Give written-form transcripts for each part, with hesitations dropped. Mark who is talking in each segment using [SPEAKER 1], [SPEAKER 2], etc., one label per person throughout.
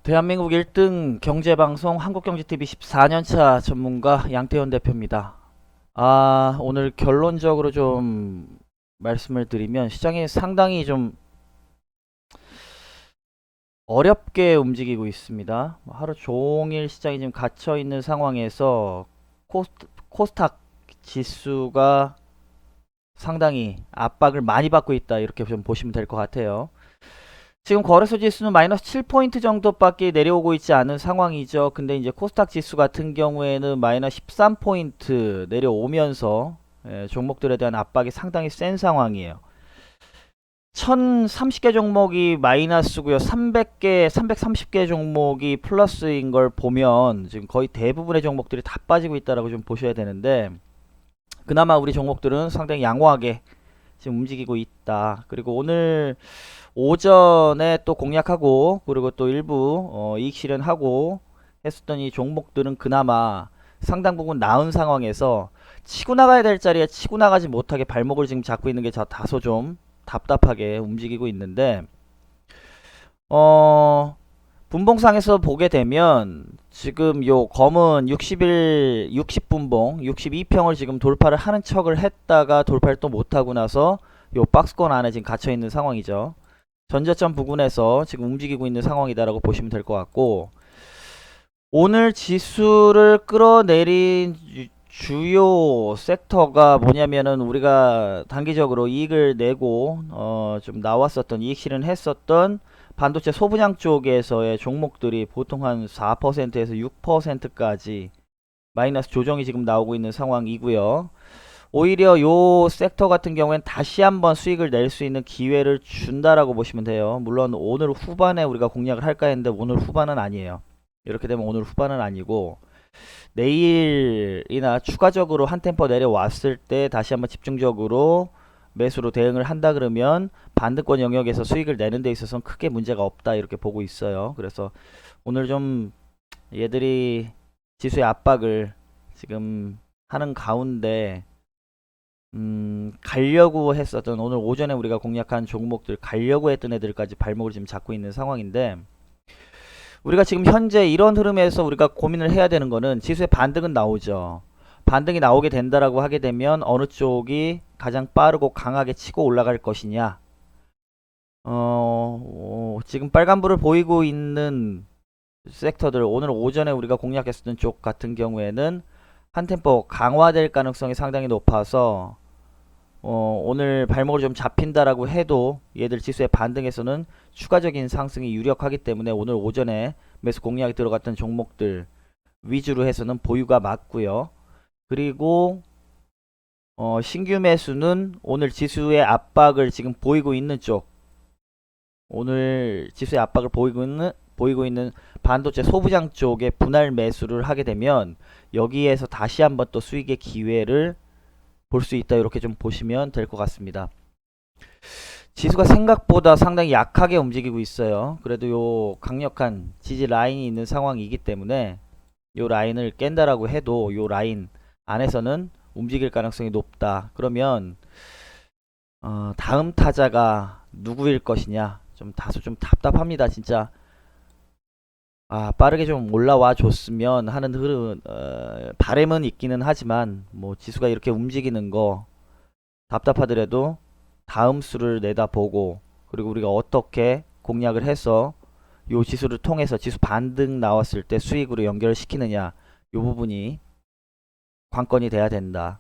[SPEAKER 1] 대한민국 1등 경제방송 한국경제TV 14년차 전문가 양태현 대표입니다. 오늘 결론적으로 좀 말씀을 드리면 시장이 상당히 좀 어렵게 움직이고 있습니다. 하루 종일 시장이 지금 갇혀 있는 상황에서 코스닥 지수가 상당히 압박을 많이 받고 있다, 이렇게 좀 보시면 될 것 같아요. 지금 거래소 지수는 마이너스 7포인트 정도밖에 내려오고 있지 않은 상황이죠. 근데 이제 코스닥 지수 같은 경우에는 마이너스 13포인트 내려오면서 종목들에 대한 압박이 상당히 센 상황이에요. 1030개 종목이 마이너스고요. 330개 종목이 플러스인 걸 보면 지금 거의 대부분의 종목들이 다 빠지고 있다라고 좀 보셔야 되는데, 그나마 우리 종목들은 상당히 양호하게 지금 움직이고 있다. 그리고 오늘 오전에 또 공략하고, 그리고 또 일부 이익 실현하고 했었던 이 종목들은 그나마 상당 부분 나은 상황에서 치고 나가야 될 자리에 치고 나가지 못하게 발목을 지금 잡고 있는 게 다소 좀 답답하게 움직이고 있는데, 분봉상에서 보게 되면 지금 요 검은 60분봉 62평을 지금 돌파를 하는 척을 했다가 돌파를 또 못하고 나서 요 박스권 안에 지금 갇혀 있는 상황이죠. 전저점 부근에서 지금 움직이고 있는 상황이다라고 보시면 될 것 같고, 오늘 지수를 끌어내린 주요 섹터가 뭐냐면은 우리가 단기적으로 이익을 내고 좀 나왔었던, 이익 실현했었던 반도체 소분양 쪽에서의 종목들이 보통 한 4%에서 6%까지 마이너스 조정이 지금 나오고 있는 상황이고요. 오히려 요 섹터 같은 경우엔 다시 한번 수익을 낼 수 있는 기회를 준다라고 보시면 돼요. 물론 오늘 후반에 우리가 공략을 할까 했는데 오늘 후반은 아니에요. 이렇게 되면 오늘 후반은 아니고 내일이나 추가적으로 한 템포 내려왔을 때 다시 한번 집중적으로 매수로 대응을 한다 그러면 반등권 영역에서 수익을 내는 데 있어서는 크게 문제가 없다, 이렇게 보고 있어요. 그래서 오늘 좀 얘들이 지수의 압박을 지금 하는 가운데 가려고 했었던, 오늘 오전에 우리가 공략한 종목들 가려고 했던 애들까지 발목을 지금 잡고 있는 상황인데, 우리가 지금 현재 이런 흐름에서 우리가 고민을 해야 되는 거는 지수의 반등은 나오죠. 반등이 나오게 된다라고 하게 되면 어느 쪽이 가장 빠르고 강하게 치고 올라갈 것이냐. 지금 빨간불을 보이고 있는 섹터들, 오늘 오전에 우리가 공략했었던 쪽 같은 경우에는 한 템포 강화될 가능성이 상당히 높아서 오늘 발목을 좀 잡힌다라고 해도 얘들 지수의 반등에서는 추가적인 상승이 유력하기 때문에 오늘 오전에 매수 공략이 들어갔던 종목들 위주로 해서는 보유가 맞고요. 그리고 신규 매수는 오늘 지수의 압박을 지금 보이고 있는 쪽, 오늘 지수의 압박을 보이고 있는 반도체 소부장 쪽에 분할 매수를 하게 되면 여기에서 다시 한번 또 수익의 기회를 볼 수 있다, 이렇게 좀 보시면 될 것 같습니다. 지수가 생각보다 상당히 약하게 움직이고 있어요. 그래도 요 강력한 지지 라인이 있는 상황이기 때문에 요 라인을 깬다라고 해도 요 라인 안에서는 움직일 가능성이 높다. 그러면 다음 타자가 누구일 것이냐, 좀 다소 좀 답답합니다, 진짜. 빠르게 좀 올라와 줬으면 하는 흐름, 바람은 있기는 하지만 뭐 지수가 이렇게 움직이는 거 답답하더라도 다음 수를 내다보고, 그리고 우리가 어떻게 공략을 해서 요 지수를 통해서 지수 반등 나왔을 때 수익으로 연결시키느냐, 요 부분이 관건이 돼야 된다.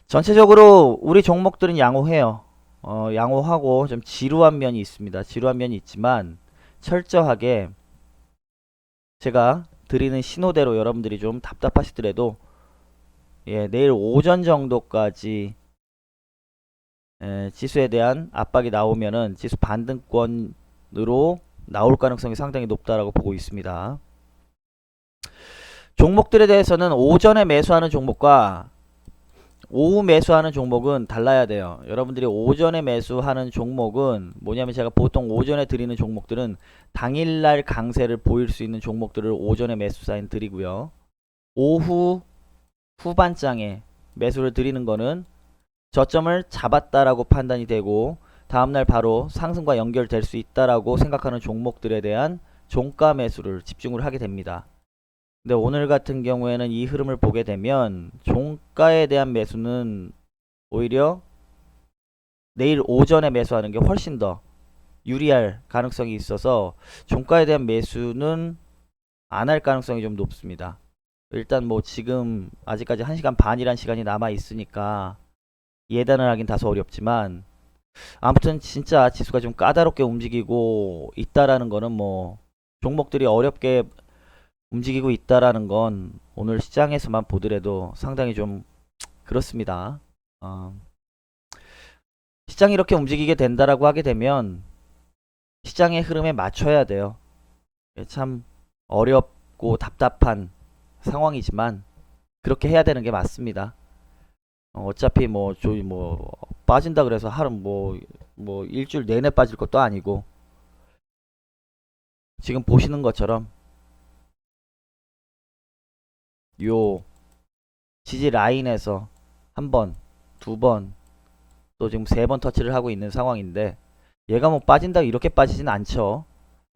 [SPEAKER 1] 전체적으로 우리 종목들은 양호해요. 양호하고 좀 지루한 면이 있습니다. 지루한 면이 있지만 철저하게 제가 드리는 신호대로 여러분들이 좀 답답하시더라도 내일 오전 정도까지 지수에 대한 압박이 나오면은 지수 반등권으로 나올 가능성이 상당히 높다라고 보고 있습니다. 종목들에 대해서는 오전에 매수하는 종목과 오후 매수하는 종목은 달라야 돼요. 여러분들이 오전에 매수하는 종목은 뭐냐면, 제가 보통 오전에 드리는 종목들은 당일날 강세를 보일 수 있는 종목들을 오전에 매수 사인 드리고요. 오후 후반장에 매수를 드리는 거는 저점을 잡았다라고 판단이 되고 다음날 바로 상승과 연결될 수 있다라고 생각하는 종목들에 대한 종가 매수를 집중을 하게 됩니다. 근데 오늘 같은 경우에는 이 흐름을 보게 되면 종가에 대한 매수는 오히려 내일 오전에 매수하는 게 훨씬 더 유리할 가능성이 있어서 종가에 대한 매수는 안 할 가능성이 좀 높습니다. 일단 뭐 지금 아직까지 1시간 반이란 시간이 남아 있으니까 예단을 하긴 다소 어렵지만 아무튼 진짜 지수가 좀 까다롭게 움직이고 있다라는 거는 뭐 종목들이 어렵게 움직이고 있다라는 건 오늘 시장에서만 보더라도 상당히 좀 그렇습니다. 어, 시장이 이렇게 움직이게 된다라고 하게 되면 시장의 흐름에 맞춰야 돼요. 참 어렵고 답답한 상황이지만 그렇게 해야 되는 게 맞습니다. 어차피 뭐 저희 뭐 빠진다 그래서 하루 뭐 일주일 내내 빠질 것도 아니고 지금 보시는 것처럼 요 지지 라인에서 한 번, 두 번, 또 지금 세 번 터치를 하고 있는 상황인데 얘가 뭐 빠진다 이렇게 빠지진 않죠.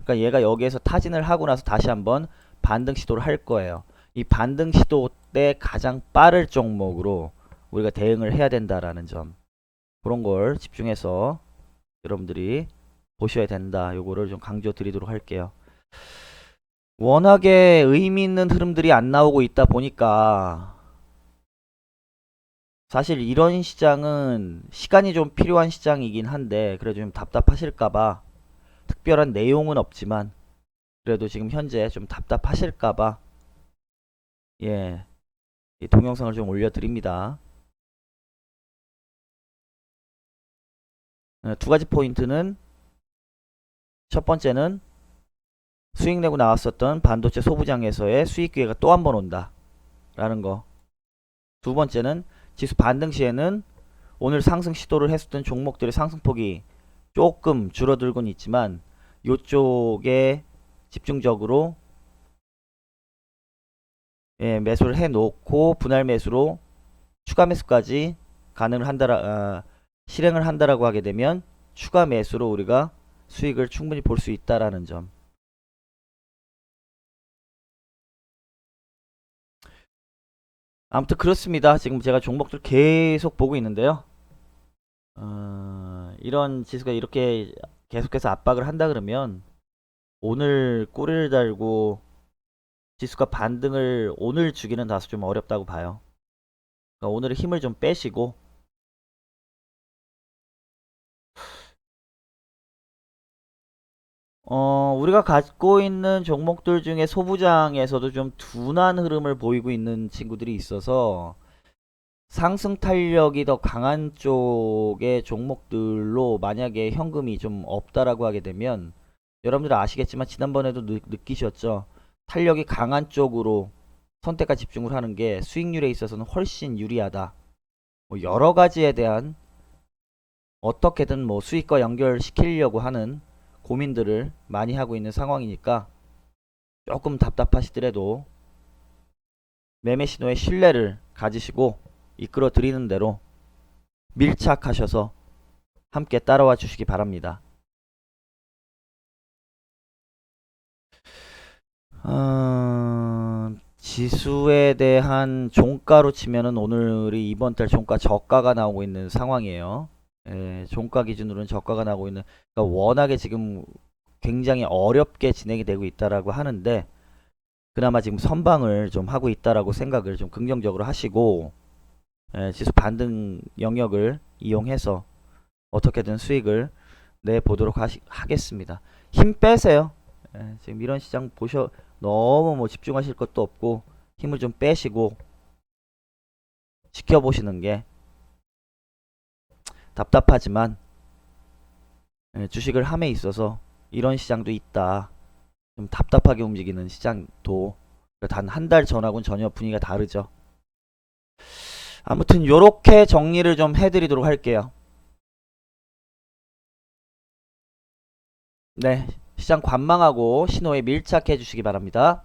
[SPEAKER 1] 그러니까 얘가 여기에서 타진을 하고 나서 다시 한번 반등 시도를 할 거예요. 이 반등 시도 때 가장 빠를 종목으로 우리가 대응을 해야 된다라는 점, 그런 걸 집중해서 여러분들이 보셔야 된다. 요거를 좀 강조 드리도록 할게요. 워낙에 의미 있는 흐름들이 안 나오고 있다 보니까 사실 이런 시장은 시간이 좀 필요한 시장이긴 한데 그래도 좀 답답하실까봐 특별한 내용은 없지만 그래도 지금 현재 좀 답답하실까봐 예, 이 동영상을 좀 올려드립니다. 두 가지 포인트는 첫 번째는 수익 내고 나왔었던 반도체 소부장에서의 수익 기회가 또 한 번 온다 라는 거. 두 번째는 지수 반등 시에는 오늘 상승 시도를 했었던 종목들의 상승폭이 조금 줄어들곤 있지만 요쪽에 집중적으로 매수를 해 놓고 분할 매수로 추가 매수까지 가능을 실행을 한다라고 하게 되면 추가 매수로 우리가 수익을 충분히 볼 수 있다라는 점. 아무튼 그렇습니다. 지금 제가 종목들 계속 보고 있는데요. 이런 지수가 이렇게 계속해서 압박을 한다 그러면 오늘 꼬리를 달고 지수가 반등을 오늘 주기는 다소 좀 어렵다고 봐요. 그러니까 오늘의 힘을 좀 빼시고 우리가 갖고 있는 종목들 중에 소부장에서도 좀 둔한 흐름을 보이고 있는 친구들이 있어서 상승 탄력이 더 강한 쪽의 종목들로 만약에 현금이 좀 없다라고 하게 되면 여러분들 아시겠지만 지난번에도 느끼셨죠? 탄력이 강한 쪽으로 선택과 집중을 하는 게 수익률에 있어서는 훨씬 유리하다. 뭐 여러 가지에 대한 어떻게든 뭐 수익과 연결시키려고 하는 고민들을 많이 하고 있는 상황이니까 조금 답답하시더라도 매매 신호의 신뢰를 가지시고 이끌어 드리는 대로 밀착하셔서 함께 따라와 주시기 바랍니다. 지수에 대한 종가로 치면은 오늘이 이번 달 종가 저가가 나오고 있는 상황이에요. 종가 기준으로는 저가가 나오고 있는, 그러니까 워낙에 지금 굉장히 어렵게 진행이 되고 있다라고 하는데 그나마 지금 선방을 좀 하고 있다라고 생각을 좀 긍정적으로 하시고 지수 반등 영역을 이용해서 어떻게든 수익을 내보도록 하겠습니다. 힘 빼세요. 지금 이런 시장 너무 뭐 집중하실 것도 없고 힘을 좀 빼시고 지켜보시는 게 답답하지만 주식을 함에 있어서 이런 시장도 있다. 좀 답답하게 움직이는 시장도 단 한 달 전하고는 전혀 분위기가 다르죠. 아무튼 요렇게 정리를 좀 해드리도록 할게요. 네, 시장 관망하고 신호에 밀착해 주시기 바랍니다.